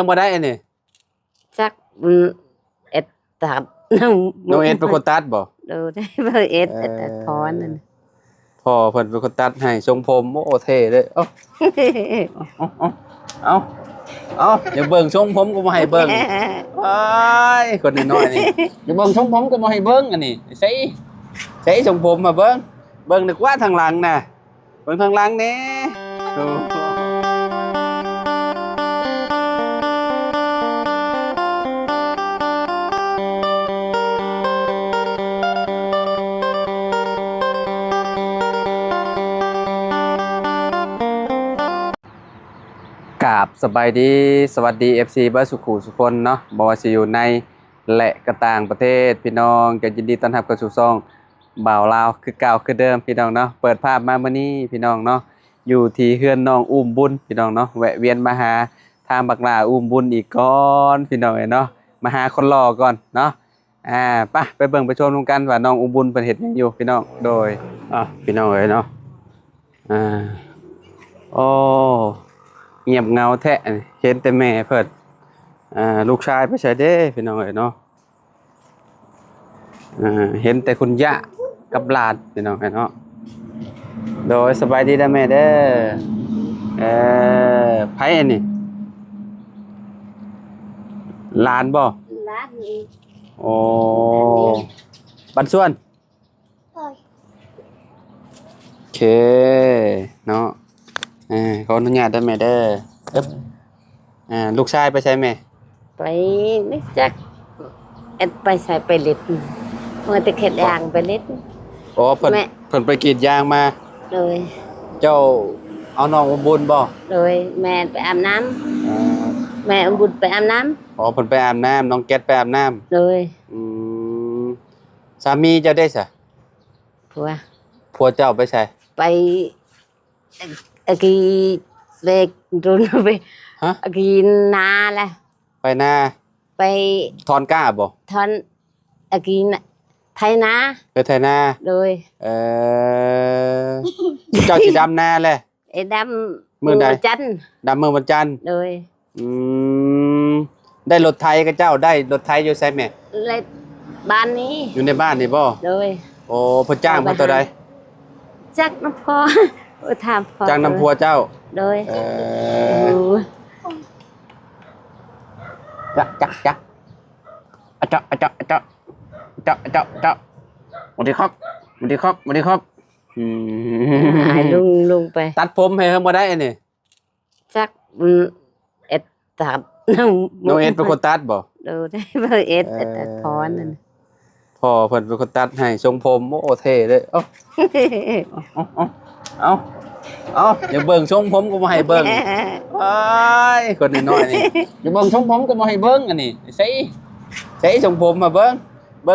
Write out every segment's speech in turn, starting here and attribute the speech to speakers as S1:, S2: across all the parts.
S1: มาได้เนี่ย
S2: จักเอ็ดตัด
S1: น้องเอ็ดเป็นคนตัดบ่
S2: ดูได้เบอร์เอ็ดตัดพรนั่น
S1: พ่อเพิ่นเป็นคนตัดให้ทรงผมโอ้เท่เลยเอ้าอย่าเบิ่งทรงผมก็มาให้เบิ่งไอ้คนน้อยๆนี่อย่าเบิ่งทรงผมก็มาให้เบิ่งอันนี้ใส่ทรงผมมาเบิ่งนึกว่าทางหลังน่ะเบิ่งทางหลังแน่กราบสบายดีสวัสดี FC บ้านสุขุสุพลเนาะบ่ว่าสิอยู่ในและก็ต่างประเทศพี่น้องก็ยินดีต้อนรับเข้าสู่ช่องบ่าวลาวคือเก่าคือเดิมพี่น้องเนาะเปิดภาพมามื้อนี้พี่น้องเนาะอยู่ที่เฮือนน้องอุ้มบุญพี่น้องเนาะแวะเวียนมาหาทางบักหลาอุ้มบุญอีกก่อนพี่น้องเนาะมาหาคนหล่อก่อนเนาะไปเบิ่งไปชมกันว่าน้องอุ้มบุญเพิ่นเฮ็ดหยังอยู่พี่น้องโดยพี่น้องเนาะโอ้เงียบเงาแท้เห็นแต่แม่เพิ่นลูกชายไปใช้เด้พี่น้องเนาะเห็นแต่คุณย่ากับหลานพี่น้องเนาะโดยสบายดีนะแม่เด้อไผอันนี้หลานบ่
S2: หลานนี่
S1: โอ้บันส่วนโอเคเนาะขออนุญาตได้แม่เด้อลูกชายไปใช้แม่
S2: ไปไม่จักเอ็ดไปใส่ไปเล็ดเมื่อตะเข็ดยางไปเล็ด
S1: โอ้เพิ่นไปกรีดยางมา
S2: เลย
S1: เจ้าเอาน้องอุ้มบุญบ่
S2: เลยแม่ไปอาบน้ำแม่อุ้มบุญไปอาบน้ำ
S1: อ๋อเพิ่นไปอาบน้ำน้องแก๊สไปอาบน้ำ
S2: เลย
S1: สามีเจ้าได้ซะผัวเจ้าไปใช่
S2: ไปกีเล็กรุ่นไปกีนาแหละ
S1: ไปนา
S2: ไป
S1: ถอนก้าบ่
S2: ถอนกีไทยนา
S1: ไปไทยนา
S2: โดย
S1: เจ้าสิดำนาแหละ
S2: ไอ้ดำมือวันจันทร์
S1: ดำมือวันจันทร์
S2: โดย
S1: ได้รถไทยกับเจ้าได้รถไทยอยู่ใช่ไหม
S2: ในบ้านนี้
S1: อยู่ในบ้านนี่บ่
S2: โดย
S1: โอ้พระจ้างมาตัวใด
S2: จักน้ำพอถามพอ
S1: จ้างน้ำพัวเจ้า
S2: โดย
S1: จักวันดีครับ
S2: หายลุงไป
S1: ตัดผมให้เพิ่มมาได้อันนี้
S2: จักเอ็ดตัด
S1: น้องเอ็ดเป็นคนตัดบ่
S2: ดูได้เบอร์เอ็ดตัดพรนั่น
S1: พ่อเพิ่นเป็นคนตัดให้ทรงผมโอ้เท่เลยเอ้าอย่าเบิ่งทรงผมก็มาให้เบิ่งไอ้คนน้อยๆนี่อย่าเบิ่งทรงผมก็มาให้เบิ่งอันนี้ใส่ทรงผมมาเบิ่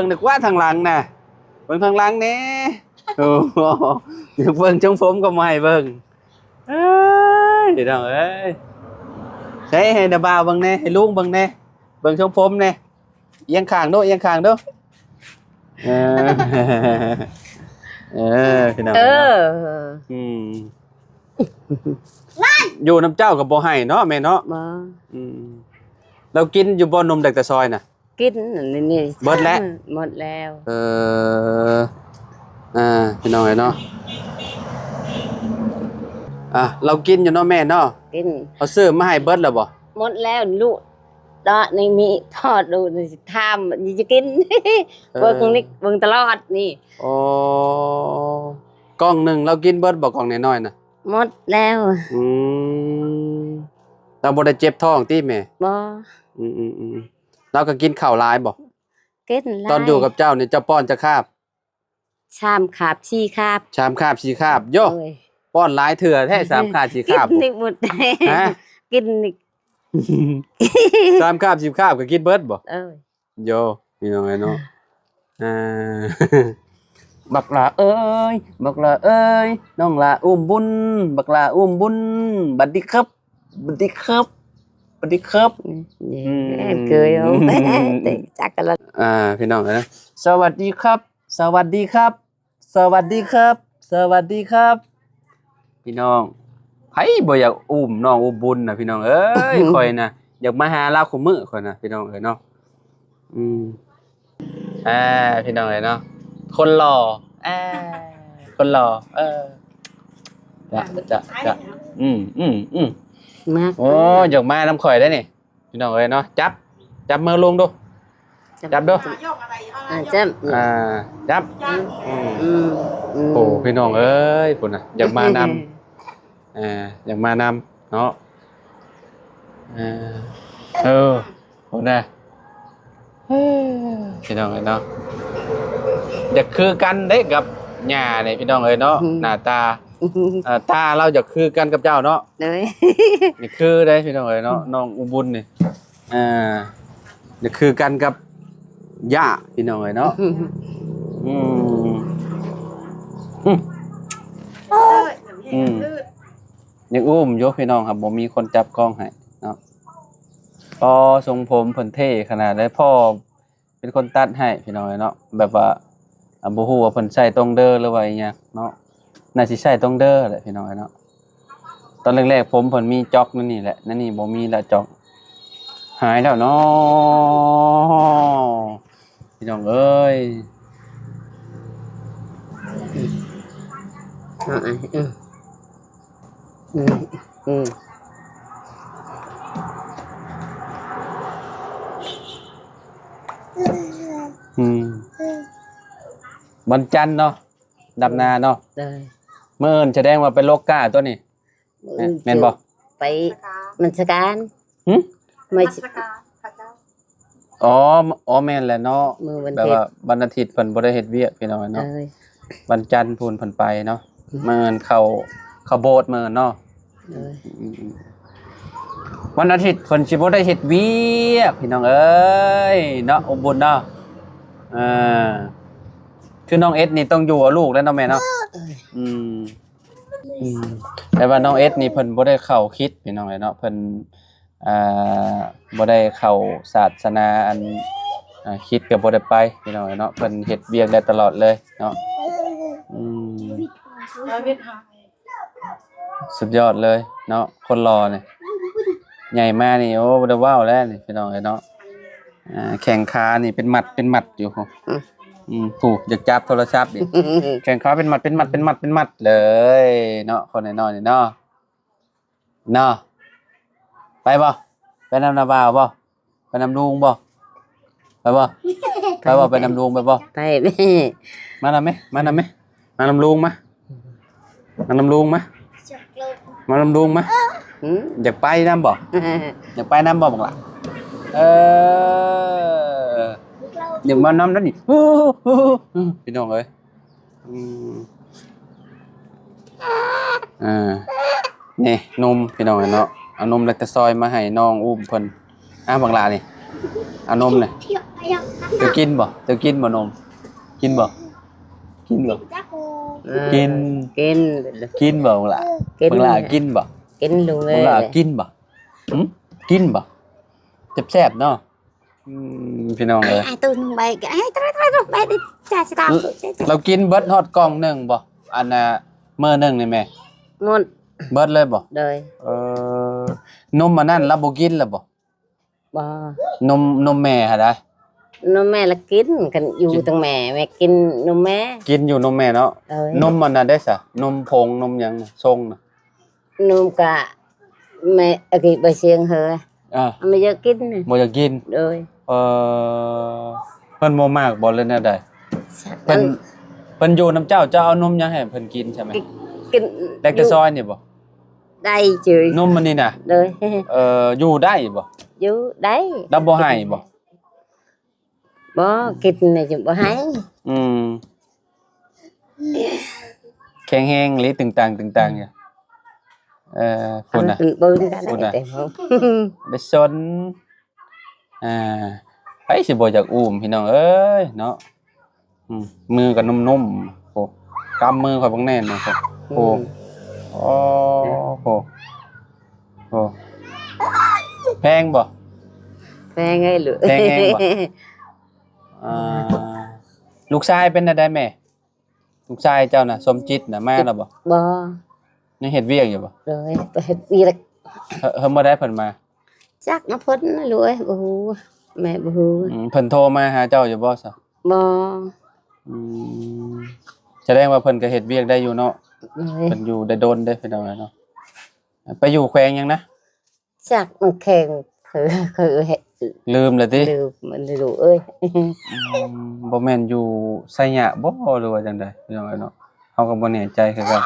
S1: งนึกว่าทางหลังน่ะเบิ่งทางหลังแน่โอ้อย่าเบิ่งทรงผมก็มาให้เบิ่งเอ้ยพี่น้องเอ้ยใส่ให้นาบ่าวเบิ่งแน่ให้ลุงเบิ่งแน่เบิ่งทรงผมแน่เอียงข้างด้วยพี่น้องอยู่น้ำเจ้ากับบ่ให้เนาะแม่เนาะเรากินอยู่บ่นมเด็กแต่ซอยน่ะ
S2: กินนี่
S1: หมดแล้วพี่น้องเนาะเรากินอยู่เนาะแม่เนาะ
S2: กิน
S1: เขาซื้อมาให้เบิดแล้วบ่
S2: หมดแล้วลูกตอนนี้มีทอดดูทำนี่จะกินเบิ่งตลอดนี่
S1: อ๋อกล่องหนึ่งเรากินเบิดบอกกล่องน้อยๆนะ
S2: หมดแล้ว
S1: เราบ่ได้เจ็บท้องติแม่
S2: บ่
S1: เราก็กินข้าวหลายบ่
S2: กินหลาย
S1: ตอนอยู่กับเจ้านี่เจ้าป้อนจะคาบ
S2: ชามคาบชีคาบ
S1: ชามคาบชีคาบโยป้อนหลายเถื่อแท้ชามคาบชีคาบ
S2: กินนี่หมดกินนี่
S1: ชามคาบชีคาบก็กินเบิดบ่โยพี่น้องเนาะบักหลาเอ้ยน้องหลาอุ้มบุญบักหลาอุ้มบุญบัดดีครับ
S2: เกยเอาจักกันละ
S1: พี่น้องนะสวัสดีครับพี่น้องไผบ่อยากอุ้มน้องอุ้มบุญนะพี่น้องเอ้ยคอยนะ อยากมาหาเราคุมื้อข่อยน่ะพี่น้องเอ้ยเนาะอืมพี่น้องเอ้ยเนาะคนหล่ออ่าคนหล่อจะ
S2: มา
S1: โอ้อยากมาน้ำข่อยได้นี่พี่น้องเอ้ยเนาะจับมือลุงดูจับดู
S2: จับ
S1: จับ โอ้พี่น้องเอ้ยพุ่นน่ะอยากมานำอยากมานำเนาะพุ่นน่ะพี่น้องเอ้ยเนาะอยากคือกันเด้กับหญ้านี่พี่น้องเอ้ยเนาะหน้าตาตาเราอยากคือกันกับเจ้าเนาะ
S2: เลย
S1: นี่คือได้พี่น้องเอ้ยเนาะน้องอุบุญนี่อยากคือกันกับย่าพี่น้องเอ้ยเนาะยังอุ้มยกพี่น้องครับบ่มีคนจับกล้องให้เนาะพอทรงผมเพิ่นเท่ขนาดได้พ่อเป็นคนตัดให้พี่น้องเนาะแบบว่าบ่ฮู้ว่าเพิ่นใช้ตรงเด้อหรือว่าอีหยังเนาะน่าสิใช้ตรงเด้อแหละพี่น้องเนาะตอนแรกๆผมเพิ่นมีจ็อกนั่นนี่แหละนั่นนี่บ่มีแล้วจ็อกหายแล้วเนาะพี่น้องเอ้ยวันจันทร์เนาะดำนาเนาะเมื่อแสดงว่าเป็นโลกาตัวนี้แม่นบ่
S2: ไปมันสการไม่
S1: อ๋อแม่นแหละเนาะแบบว่าวันอาทิตย์เพิ่นบ่ได้เฮ็ดเวียกพี่น้องเนาะวันจันทร์พูนเพิ่นไปเนาะเมื่อเข้าโบสถ์เมื่อเนาะวันอาทิตย์เพิ่นสิบ่ได้เฮ็ดเวียกพี่น้องเอ้ยเนาะอบบุญเนาะคือน้องเอสนี่ต้องอยู่กับลูกแล้วเนาะแม่เนาะแต่ว่าน้องเอสนี่เพิ่นบ่ได้เข้าคริสต์พี่น้องเนาะเพิ่นบ่ได้เข้าศาสนาอันคริสต์ก็บ่ได้ไปพี่น้องเนาะเพิ่นเฮ็ดเวียกได้ตลอดเลยเนาะสุดยอดเลยเนาะคนรอนี่ใหญ่มากนี่โอ้บ่ได้ว้าวแล้วนี่พี่น้องเนาะแข้งขานี่เป็นมัดอยู่ถูกอยากจับโทรศัพท์ดิแข้งขาเป็นมัดเลยเนาะคนน้อยๆนี่เนาะไปบ่ไปนำนาบ่าวบ่ไปนำลุงบ่ไปบ่ไปนำลุงไปบ่
S2: ไปแม่
S1: มานำไหมมานำลุงมานำลุงมอยากไปนำบ่อยากไปนำบ่บักล่ะอยากมานำนั่นนี่พี่น้องเอ้ยนี่นมพี่น้องเนาะเอานมเล็กตะซอยมาให้น้องอุ้มเพิ่นบังลานี่เอานมนี่จะกินบ่นมกินบ่กินบ่บังลากินบ่
S2: กินลุงเลย
S1: บังลากินบ่กินบ่แซ่บๆเนาะพี่น้องเอ้ย
S2: ตื่นไปไปดิจ่าสิตาม
S1: เรากินเบิดฮอดกล่องนึงบ่อันน่ะมื้อนึงนี่แม่
S2: หมด
S1: เบิดเลยบ่
S2: เลย
S1: นมอันนั้นเราบ่กินแล้วบ่นมแม่หาได้
S2: นมแม่ละกินกันอยู่ตั้งแม่กินนมแม่
S1: กินอยู่นมแม่เนาะนมมันน่ะได้ซะนมผงนมหยังทรงน่ะ
S2: นมกะแม่กิไปเสียงเฮอไม่อยากกิน
S1: บ่อยากกิน
S2: เลย
S1: เพิ่นบ่มากบ่เลยแนวใดเพิ่นอยู่น้ำเจ้าเอานมหยังให้เพิ่นกินใช่มั้ย
S2: กิน
S1: แลคโตซอยนี่บ่
S2: ได้จื้
S1: อนมมันนี่น่ะ
S2: เลย
S1: อยู่ได้บ่
S2: อยู่ได้
S1: ดับบ่ให้บ่
S2: กินนี่จะบ่ให้
S1: แข็งแรงหรือตึงตังอยู่คนน่ะ
S2: คนน่ะ
S1: ได้สนไปสิบ่อยากอุ้มพี่น้องเอ้ยเนาะมือก็นุ่มๆโอ้กำมือค่อยบังแน่นเนาะโอ้แพงบ่
S2: แพงไงหรือ
S1: แพงบ่ลูกชายเป็นได้แม่ลูกชายเจ้าน่ะสมจิตน่ะมาแล้วบ่
S2: ยัง
S1: เฮ็ดเวียกอยู่บ่
S2: เลยไปเฮ็ดเวียก
S1: บ่ได้เพิ่นมา
S2: จักนะเพิ่นน่ะลูกเอ้ยบ่ฮู้แม่บ่ฮู้
S1: เพิ่นโทรมาหาเจ้าอยู่บ่ซะ
S2: บ่
S1: อืมแสดงว่าเพิ่นก็เฮ็ดเวียกได้อยู่เนาะ
S2: เลย
S1: เพิ่นอยู่ได้โดนได้พี่น้องเนาะไปอยู่แขวงหยังนะ
S2: จักมันแข็งคือเฮ็ด
S1: ลืมแล้วติ
S2: ลืมมันลูกเอ้ย
S1: บ่แม่นอยู่ไสยะบ่หรือว่าจังได๋พี่น้องเนาะเฮาก็บ่แน่ใจคือกัน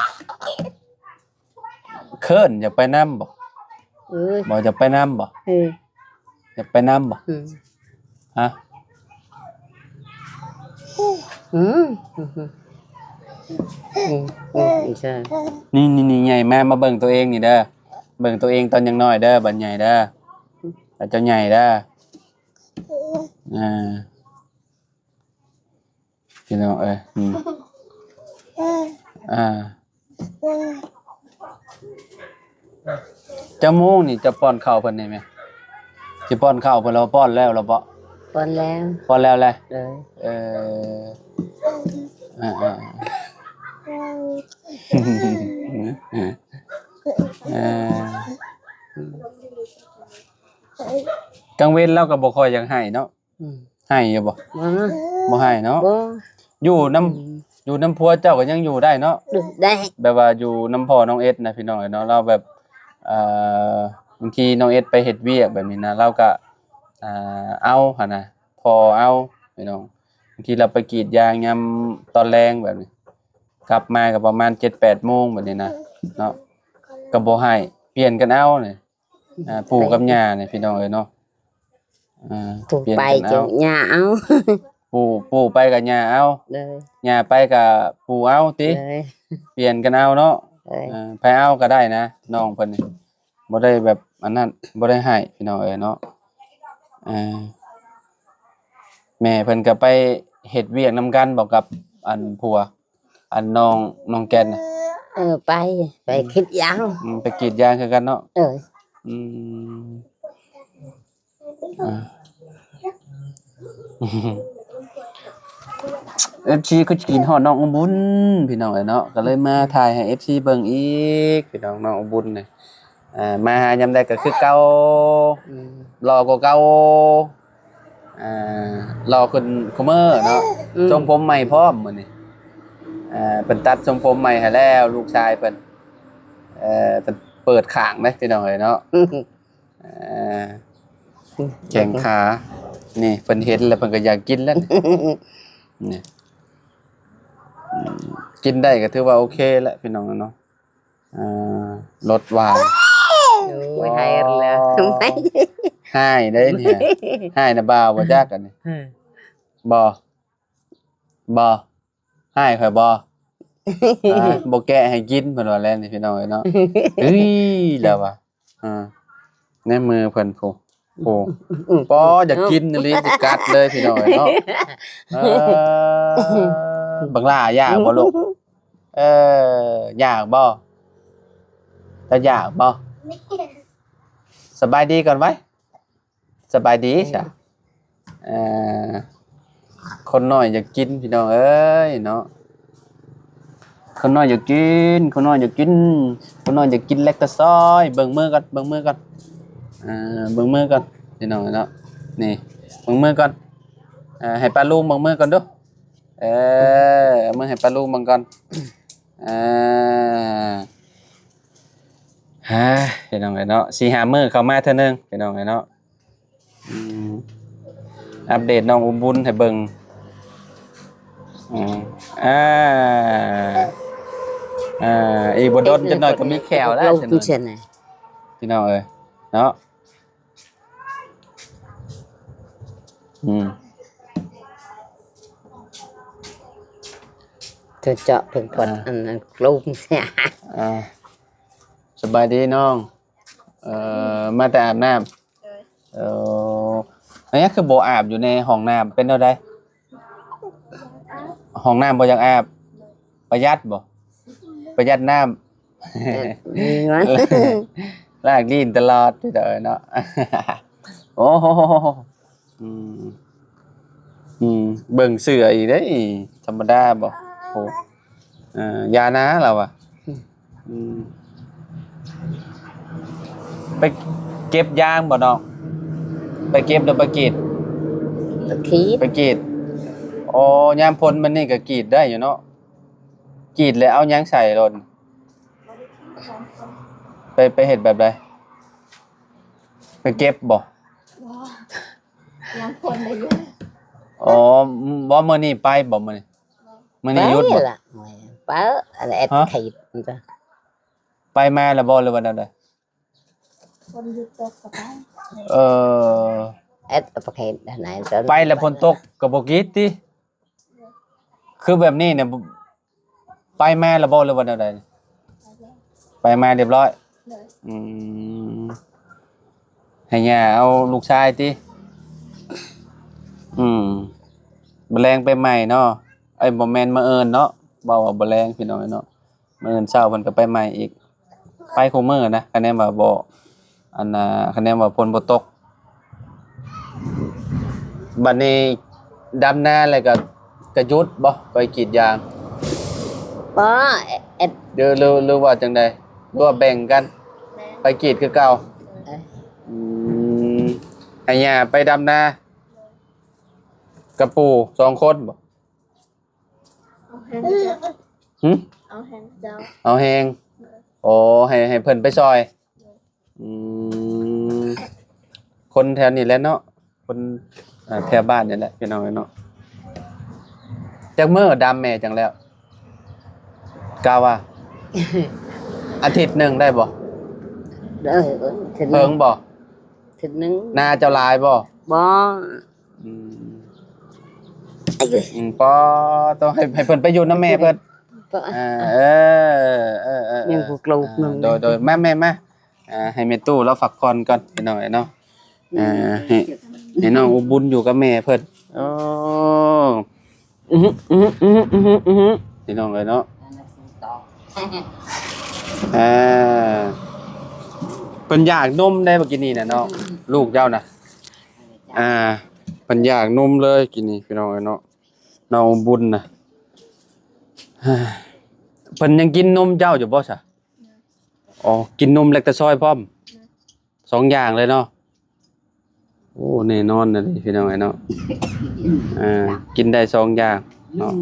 S1: เคิ้นอยากไปนำบ่
S2: เอ้ย
S1: บ่จะไปนำบ่
S2: เฮ้ย
S1: อยากไปนำบ่
S2: อืม
S1: ฮะ
S2: อืมอืมใช่
S1: นี่ใหญ่มาเบิ่งตัวเองนี่เด้อเบิ่งตัวเองตอนยังน้อยเด้อบัดใหญ่เด้อบัดเจ้าใหญ่เด้ออ่าพี่น้องอ่าเจ้าโมงนี่จะป้อนข้าวเพิ่นได้ไหมสิป้อนข้าวเพิ่นเราป้อนแล้วเราบ่
S2: ปอนแล้ว
S1: ป้อนแล้วแหละ
S2: เลย
S1: เอออ่ากลางเว้นเราก็บ่ค่อยอยากให้เนาะ
S2: อืม
S1: ให้อยู่บ่
S2: บ่
S1: บ่ให้เนาะ
S2: บ่
S1: อยู่น้ำพัวเจ้าก็ยังอยู่ได้เนาะ
S2: ดึกได้
S1: แบบว่าอยู่น้ำพ่อน้องเอสนะพี่น้องเนาะเราแบบบางทีน้องเอสไปเฮ็ดเวียกแบบนี้นะเราก็เอาหั่นน่ะพอเอาพี่น้องบางทีเราไปกรีดยางยามตอนแรงแบบนี้กลับมาก็ประมาณ 7-8 โมงแบบนี้นะเนาะก็บ่ให้เปลี่ยนกันเอานี่ปู่กับย่านี่พี่น้องเนาะ
S2: ถูก
S1: เปลี่ยน
S2: ไป
S1: กัน
S2: จะ
S1: เอา
S2: หญ้าเอา
S1: ปู่ไปกับย่าเอา
S2: เลย
S1: ย่าไปกับปู่เอาติ
S2: เลย
S1: เปลี่ยนกันเอาเนาะ
S2: เลย
S1: ไปเอาก็ได้นะน้องเพิ่นนี่บ่ได้แบบอันนั้นบ่ได้ให้พี่น้องเนาะแม่เพิ่นก็ไปเฮ็ดเวียกนํกันบอกกับอันผัวอันน้องแก่นน่ะ
S2: ไปคิดยัง
S1: ไปกรีดยางคือกันเนาะ อืมFC ก็กินฮอดน้องอุบุญพี่น้องเนาะก็เลยมาถ่ายให้ FC เบิ่งอีกพี่น้องน้องอุบุญนี่มาหายามใดก็คือเก่ารอกว่าเก่ารอขึ้นคุมื้อเนาะทรงผมใหม่พร้อมมื้อนี้เพิ่นตัดทรงผมใหม่ให้แล้วลูกชายเพิ่นเพิ่นเปิดข้างเด้พี่น้องเนาะแข้งขานี่เพิ่นเห็นแล้วเพิ่นก็อยากกินแล้วนี่กินได้ก็ถือว่าโอเคแล้วพี่น้องเนาะรสหวาน
S2: โอ้ยให้แล้วไม่
S1: ให้ได้เนี่ยให้นะบ่าวบ่จักกันนี่บ่ให้ข่อยบ่บ่แกะให้กินเพิ่นว่าแล้วนี่พี่น้องเนาะเฮ้ยแล้วว่ะในมือเพิ่นผู้ปออยากกินอีหลีสิกัดเลยพี่น้องเนาะบักหล่าอยากบ่ลูกอยากบ่ถ้าอยากบ่สบายดีก่อนไว้สบายดีจ้ะคนน้อยอยากกินพี่น้องเอ้ยเนาะคนน้อยอยากกินคนน้อยอยากกินคนน้อยอยากกินเล็กตะซอยเบิ่งมือก่อนเบิ่งมือก่อนเบิ่งมือก่อนพี่น้องเนาะนี่เบิ่งมือก่อนให้ปลาลูกเบิ่งมือก่อนดูเอามือให้ปลาลูกเบิ่งก่อนพี่น้องเนาะ4-5 มื้อเข้ามาเทื่อนึงพี่น้องเนาะอัปเดตน้องอุบุญให้เบิ่งอีกบ่ดนจักหน่อยก็มีแขวแล้ว
S2: lâu
S1: จัง
S2: cũng xem này
S1: พี่น้องเอ้ยเนาะ
S2: tôi chọn phần phật ăn lâu cũng xem
S1: สบายดีน้องมาแต่อาบน้ำอันนี้คือบ่อาบอยู่ในห้องน้ำเป็นเท่าใดห้องน้ำบ่อยากอาบประหยัดบ่ประหยัดน้ำ
S2: ngon
S1: ลากลิ้นตลอดพี่เด้อเนาะ โอ้โหเบิ่งเสืออีกเด้ยธรรมดาบ่โอ้ยานะเราอ่ะไป เก็บยางบ่น้องไปเก็บหรือไปกรีด
S2: ตะคีด
S1: ไปกรีดอ๋อยามพ้นมันนี่ก็กรีดได้อยู่เนาะกรีดแล้วเอาหยังใส่ลนไปเฮ็ดแบบใดไปเก็บบ่
S3: ยังคนเลยเยอะ
S1: อ๋อบ่มื้อนี้ไปบ่มื้อนี้หยุดบ่
S2: ล่ะเป้าอะไรตะคีดมันจะ
S1: ไปมาแล้วบ่หรือว่าแนวใด
S3: คนหยุดตกกับไป
S1: เออ
S2: ตะคีดไหน
S1: ไปแล้วฝนตกก็บ่กรีดติคือแบบนี้เนี่ยไปมาแล้วบ่หรือว่าแนวใดไปมาเรียบร้อย
S3: เลย
S1: อืมให้ย่าเอาลูกชายติแมลงไปใหม่เนาะไอ้บ่แม่นมาเอิ้นเนาะเว้าว่าบ่แรงพี่น้องเนาะมื้ออื่นเช้าเพิ่นก็ไปใหม่อีกไปคุมื้อนะคะแนนว่าบ่อันน่ะคะแนนว่าฝนบ่ตกบัดนี้ดำนาแล้วก็หยุดบ่ไปกรีดยาง
S2: ป้า
S1: หรือว่าจังใดหรือว่าแบ่งกัน
S3: แม่
S1: ไปกรีดคือเก่าอืมให้ย่าไปดำนากับปู่2คนบ่
S3: เอาแฮนเจ้า
S1: หึ
S3: เอาแฮนเจ้า
S1: เอาแฮงโอ้ให้เพิ่นไปซอยอืมคนแถวนี้แหละเนาะคนแถวบ้านนี่แหละพี่น้องเนาะจักมื้อดำแม่จังแล้วกะว่า อาทิตย์หนึงได้บ่
S2: ถึง
S1: เพิ่งบ่
S2: ถึงนึง
S1: นาเจ้าลายบ่
S2: บ่
S1: อืมปอต้องให้เพิ่นไปอยู่นำแม่เพิ่น เออ
S2: ยังกูกลูกนึง
S1: โดยมาให้แม่ตู้เราฝักผ่อนก่อนพี่น้องเนาะให้น้องอุบุญอยู่กับแม่เพิ่นโอ้พี่น้องเนาะอ่าเพิ่นอยากนมได้บ่กินนี่น่ะเนาะลูกเจ้าน่ะเพิ่นอยากนมเลยกินนี่พี่น้องเนาะน้องอุบุญน่ะเพิ่นยังกินนมเจ้าอยู่บ่ซะอ๋อกินนมเล็กแต่ซอยพร้อม2อย่างเลยเนาะโอ้แน่นอนน่ะดิพี่น้องเนาะกินได้2อย่างเนาะ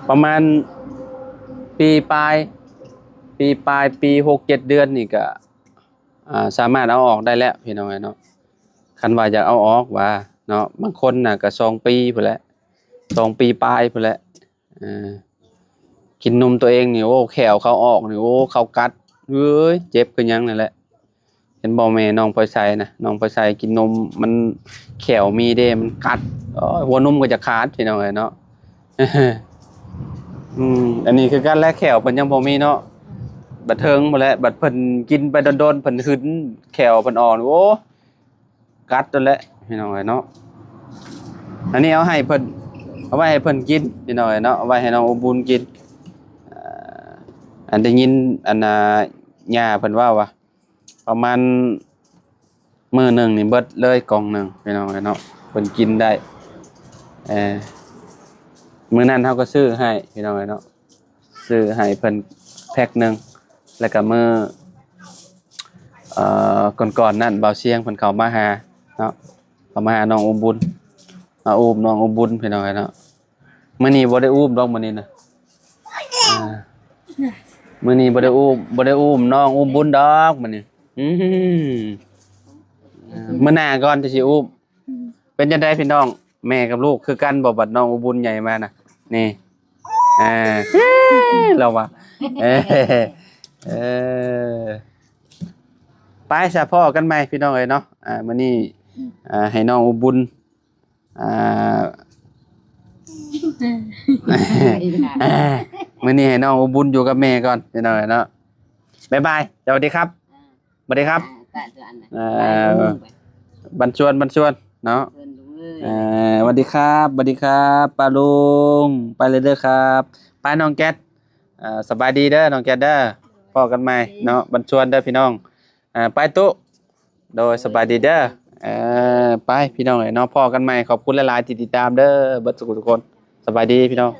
S1: ประมาณปีปลายปี6-7 เดือนนี่ก็สามารถเอาออกได้แล้วพี่น้องเนาะคันว่าอยากเอาออกว่าเนาะบางคนน่ะก็2 ปีพุ่นแหละ2 ปีปลายพุ่นแหละกินนมตัวเองนี่โอ้แขวเขาออกนี่โอ้เขากัดเอ้ยเจ็บคือหยังนั่นแหละเห็นบ่แม่น้องพลอยใสนะน้องพลอยใสกินนมมันแขวมีเด้มันกัดหัวนมก็จะขาดพี่น้องเนาะ อันนี้คือการแลกแขวเพิ่นยังบ่มีเนาะบัดเทิงบ่แล้วบัดเพิ่นกินไปโดนๆเพิ่นหึนแขวเพิ่นอ่อนโอ้กัดจนแล้วพี่น้องเนาะอันนี้เอาให้เพิ่นเอาไว้ให้เพิ่นกินพี่น้องเนาะเอาไว้ให้น้องอุบุญกินอันได้ยินอันย่าเพิ่นว่าประมาณมื้อหนึงนี่เบิดเลยกล่องหนึงพี่น้องเนาะเพิ่นกินได้มื้อนั้นเฮาก็ซื้อให้พี่น้องเนาะซื้อให้เพิ่นแพ็คหนึงแล้วก็มื้อก่อนๆนั่นเบาเสียงเพิ่นเข้ามาหาเนาะเข้ามาหาน้องอุบุญมาอุ้มน้องอุบุญพี่น้องเนาะมื้อนี้บ่ได้อุ้มดอกมื้อนี้นะมื้อนี้บ่ได้อุ้มน้องอุบุญดอกมื้อนี้มื้อหน้าก่อนจะสิอุ้มเป็นจังได๋พี่น้องแม่กับลูกคือกันบ่บัดน้องอุบุญใหญ่มาน่ะนี่เราว่าไปซะพ่อกันใหม่พี่น้องเอ้ยเนาะมื้อนี้ให้น้องอุบุญมื้อนี้ให้น้องอุบุญอยู่กับแม่ก่อนพี่น้องเอ้ยเนาะบ๊ายบายสวัสดีครับสวัสดีครับบรรชวนเนาะสวัสดีครับป้าลุงไปเลยเด้อครับป้าน้องแก๊สสบายดีเด้อน้องแก๊สเด้อพ้อกันใหม่เนาะบรรชวนเด้อพี่น้องไปตุ๊โดยสบายดีเด้อไปพี่น้องเนาะพ้อกันใหม่ขอบคุณหลายๆที่ติดตามเด้อเบิดทุกคนสบายดีพี่น้อง